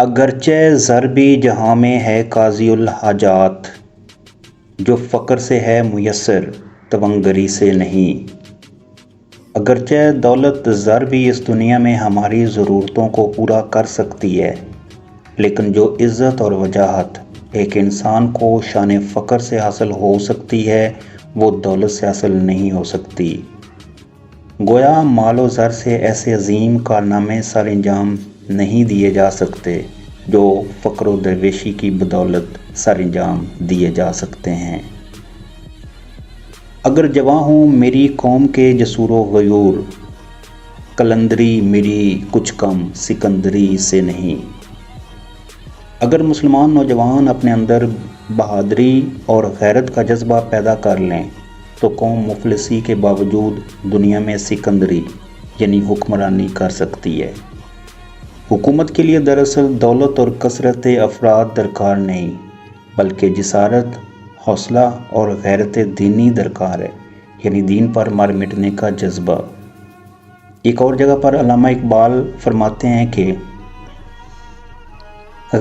اگرچہ زر بھی جہاں میں ہے قاضی الحاجات، جو فقر سے ہے میسر توانگری سے نہیں۔ اگرچہ دولت زر بھی اس دنیا میں ہماری ضرورتوں کو پورا کر سکتی ہے، لیکن جو عزت اور وجاہت ایک انسان کو شان فقر سے حاصل ہو سکتی ہے وہ دولت سے حاصل نہیں ہو سکتی۔ گویا مال و زر سے ایسے عظیم کارنامے سر انجام نہیں دیے جا سکتے جو فقر و درویشی کی بدولت سر انجام دیے جا سکتے ہیں۔ اگر جواں ہوں میری قوم کے جسور و غیور، قلندری میری کچھ کم سکندری سے نہیں۔ اگر مسلمان نوجوان اپنے اندر بہادری اور غیرت کا جذبہ پیدا کر لیں تو قوم مفلسی کے باوجود دنیا میں سکندری یعنی حکمرانی کر سکتی ہے۔ حکومت کے لیے دراصل دولت اور کثرت افراد درکار نہیں، بلکہ جسارت، حوصلہ اور غیرت دینی درکار ہے، یعنی دین پر مر مٹنے کا جذبہ۔ ایک اور جگہ پر علامہ اقبال فرماتے ہیں کہ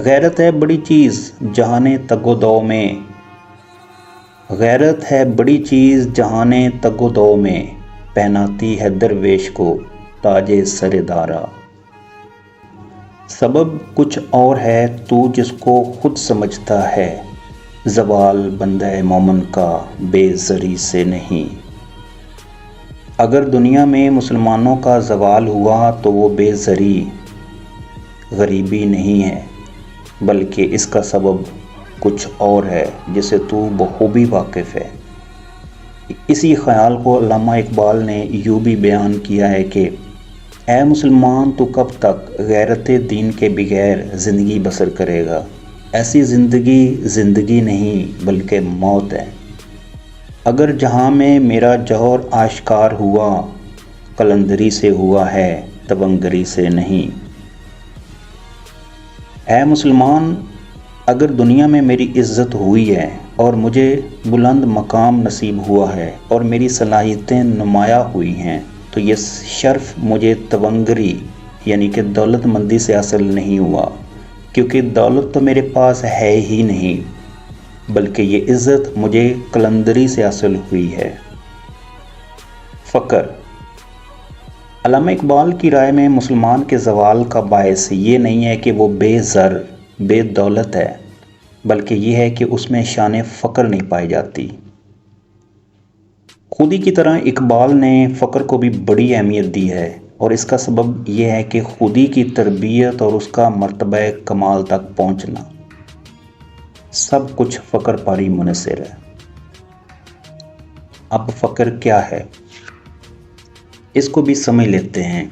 غیرت ہے بڑی چیز جہان تگ و دو میں، غیرت ہے بڑی چیز جہان تگ و دو میں، پہناتی ہے درویش کو تاج سر دارا۔ سبب کچھ اور ہے تو جس کو خود سمجھتا ہے، زوال بندہ مومن کا بے زری سے نہیں۔ اگر دنیا میں مسلمانوں کا زوال ہوا تو وہ بے زری غریبی نہیں ہے، بلکہ اس کا سبب کچھ اور ہے جسے تو بخوبی واقف ہے۔ اسی خیال کو علامہ اقبال نے یوں بھی بیان کیا ہے کہ اے مسلمان تو کب تک غیرت دین کے بغیر زندگی بسر کرے گا؟ ایسی زندگی زندگی نہیں بلکہ موت ہے۔ اگر جہاں میں میرا جوہر آشکار ہوا، قلندری سے ہوا ہے توانگری سے نہیں۔ اے مسلمان، اگر دنیا میں میری عزت ہوئی ہے اور مجھے بلند مقام نصیب ہوا ہے اور میری صلاحیتیں نمایاں ہوئی ہیں تو یہ شرف مجھے توانگری یعنی کہ دولت مندی سے حاصل نہیں ہوا، کیونکہ دولت تو میرے پاس ہے ہی نہیں، بلکہ یہ عزت مجھے قلندری سے حاصل ہوئی ہے۔ فقر۔ علامہ اقبال کی رائے میں مسلمان کے زوال کا باعث یہ نہیں ہے کہ وہ بے زر بے دولت ہے، بلکہ یہ ہے کہ اس میں شان فقر نہیں پائی جاتی۔ خودی کی طرح اقبال نے فقر کو بھی بڑی اہمیت دی ہے، اور اس کا سبب یہ ہے کہ خودی کی تربیت اور اس کا مرتبہ کمال تک پہنچنا سب کچھ فقر پر ہی منحصر ہے۔ اب فقر کیا ہے، اس کو بھی سمجھ لیتے ہیں۔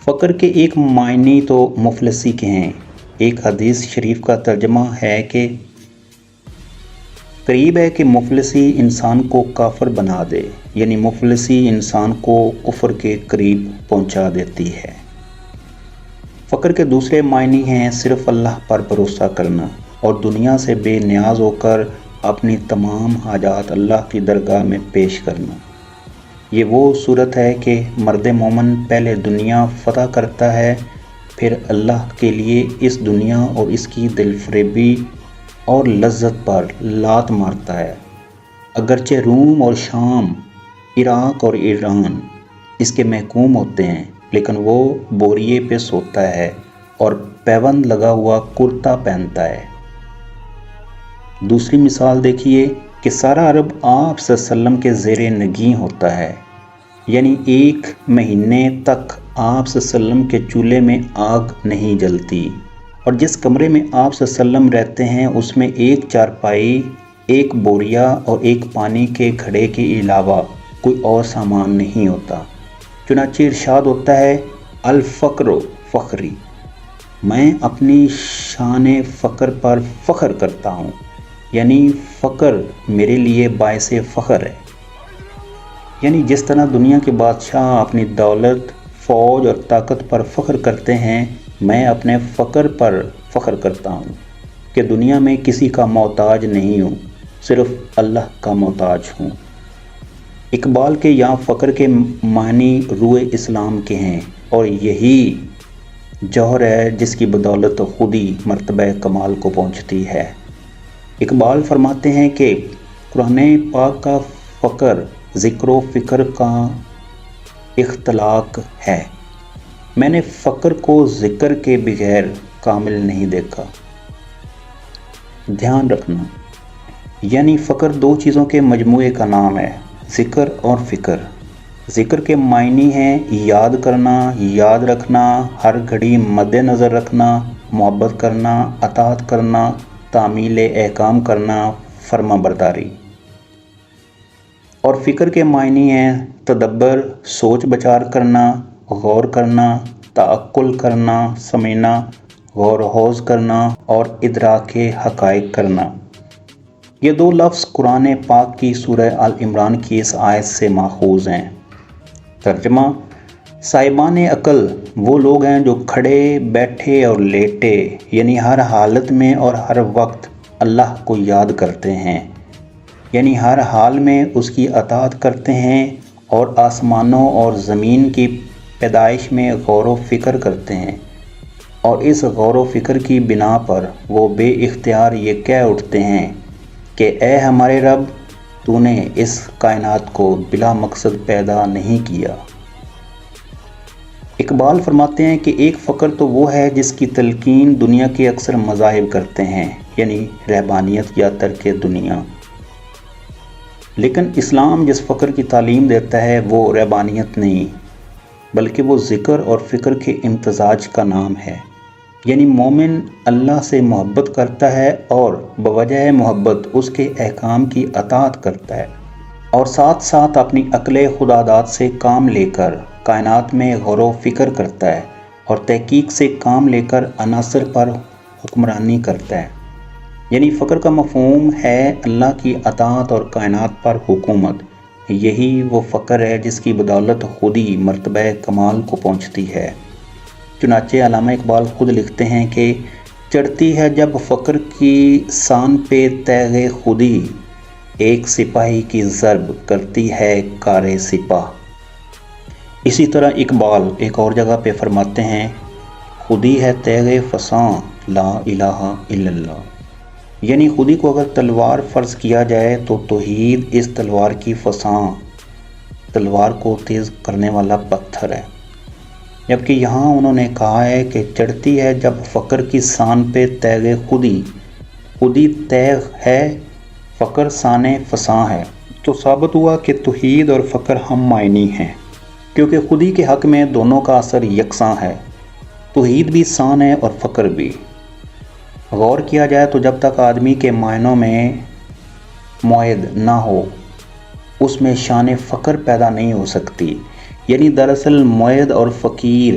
فقر کے ایک معنی تو مفلسی کے ہیں۔ ایک حدیث شریف کا ترجمہ ہے کہ قریب ہے کہ مفلسی انسان کو کافر بنا دے، یعنی مفلسی انسان کو کفر کے قریب پہنچا دیتی ہے۔ فقر کے دوسرے معنی ہیں صرف اللہ پر بھروسہ کرنا اور دنیا سے بے نیاز ہو کر اپنی تمام حاجات اللہ کی درگاہ میں پیش کرنا۔ یہ وہ صورت ہے کہ مرد مومن پہلے دنیا فتح کرتا ہے، پھر اللہ کے لیے اس دنیا اور اس کی دل فریبی اور لذت پر لات مارتا ہے۔ اگرچہ روم اور شام، عراق اور ایران اس کے محکوم ہوتے ہیں، لیکن وہ بوریے پہ سوتا ہے اور پیوند لگا ہوا کرتا پہنتا ہے۔ دوسری مثال دیکھیے کہ سارا عرب آپ صلی اللہ علیہ وسلم کے زیر نگیں ہوتا ہے، یعنی ایک مہینے تک آپ صلی اللہ علیہ وسلم کے چولہے میں آگ نہیں جلتی، اور جس کمرے میں آپ صلی اللہ علیہ وسلم رہتے ہیں اس میں ایک چارپائی، ایک بوریا اور ایک پانی کے گھڑے کے علاوہ کوئی اور سامان نہیں ہوتا۔ چنانچہ ارشاد ہوتا ہے الفقر فخری، میں اپنی شان فقر پر فخر کرتا ہوں، یعنی فقر میرے لیے باعث فخر ہے۔ یعنی جس طرح دنیا کے بادشاہ اپنی دولت، فوج اور طاقت پر فخر کرتے ہیں، میں اپنے فقر پر فخر کرتا ہوں کہ دنیا میں کسی کا محتاج نہیں ہوں، صرف اللہ کا محتاج ہوں۔ اقبال کے یہاں فقر کے معنی روح اسلام کے ہیں، اور یہی جوہر ہے جس کی بدولت خود ہی مرتبہ کمال کو پہنچتی ہے۔ اقبال فرماتے ہیں کہ قرآن پاک کا فقر ذکر و فکر کا اختلاق ہے۔ میں نے فقر کو ذکر کے بغیر کامل نہیں دیکھا۔ دھیان رکھنا، یعنی فقر دو چیزوں کے مجموعے کا نام ہے، ذکر اور فکر۔ ذکر کے معنی ہیں یاد کرنا، یاد رکھنا، ہر گھڑی مد نظر رکھنا، محبت کرنا، اطاعت کرنا، تعمیل احکام کرنا، فرما برداری۔ اور فکر کے معنی ہیں تدبر، سوچ بچار کرنا، غور کرنا، تعقل کرنا، سمجھنا، غور و خوض کرنا اور ادراک حقائق کرنا۔ یہ دو لفظ قرآن پاک کی سورہ آل عمران کی اس آیت سے ماخوذ ہیں۔ ترجمہ: صاحبان عقل وہ لوگ ہیں جو کھڑے، بیٹھے اور لیٹے، یعنی ہر حالت میں اور ہر وقت اللہ کو یاد کرتے ہیں، یعنی ہر حال میں اس کی اطاعت کرتے ہیں اور آسمانوں اور زمین کی پیدائش میں غور و فکر کرتے ہیں، اور اس غور و فکر کی بنا پر وہ بے اختیار یہ کہہ اٹھتے ہیں کہ اے ہمارے رب، تو نے اس کائنات کو بلا مقصد پیدا نہیں کیا۔ اقبال فرماتے ہیں کہ ایک فقر تو وہ ہے جس کی تلقین دنیا کے اکثر مذاہب کرتے ہیں، یعنی رہبانیت یا ترک دنیا۔ لیکن اسلام جس فقر کی تعلیم دیتا ہے وہ رہبانیت نہیں، بلکہ وہ ذکر اور فکر کے امتزاج کا نام ہے۔ یعنی مومن اللہ سے محبت کرتا ہے اور بوجہ محبت اس کے احکام کی اطاعت کرتا ہے، اور ساتھ ساتھ اپنی عقل خداداد سے کام لے کر کائنات میں غور و فکر کرتا ہے اور تحقیق سے کام لے کر عناصر پر حکمرانی کرتا ہے۔ یعنی فقر کا مفہوم ہے اللہ کی اطاعت اور کائنات پر حکومت۔ یہی وہ فقر ہے جس کی بدولت خود ہی مرتبہ کمال کو پہنچتی ہے۔ چنانچہ علامہ اقبال خود لکھتے ہیں کہ چڑھتی ہے جب فقر کی سان پہ تیغ خودی، ایک سپاہی کی ضرب کرتی ہے کار سپاہ۔ اسی طرح اقبال ایک اور جگہ پہ فرماتے ہیں خودی ہے تیغ فساں لا الہ الا اللہ، یعنی خودی کو اگر تلوار فرض کیا جائے تو توحید اس تلوار کی فساں، تلوار کو تیز کرنے والا پتھر ہے۔ جبکہ یہاں انہوں نے کہا ہے کہ چڑھتی ہے جب فقر کی سان پہ تیغ خودی، خودی تیغ ہے، فقر سان فساں ہے، تو ثابت ہوا کہ توحید اور فقر ہم معنی ہیں، کیونکہ خودی کے حق میں دونوں کا اثر یکساں ہے۔ توحید بھی سان ہے اور فقر بھی۔ غور کیا جائے تو جب تک آدمی کے معنوں میں موعد نہ ہو اس میں شان فقر پیدا نہیں ہو سکتی۔ یعنی دراصل موعد اور فقیر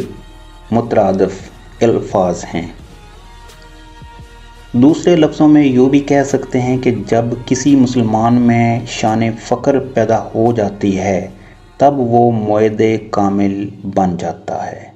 مترادف الفاظ ہیں۔ دوسرے لفظوں میں یوں بھی کہہ سکتے ہیں کہ جب کسی مسلمان میں شان فقر پیدا ہو جاتی ہے تب وہ موعد کامل بن جاتا ہے۔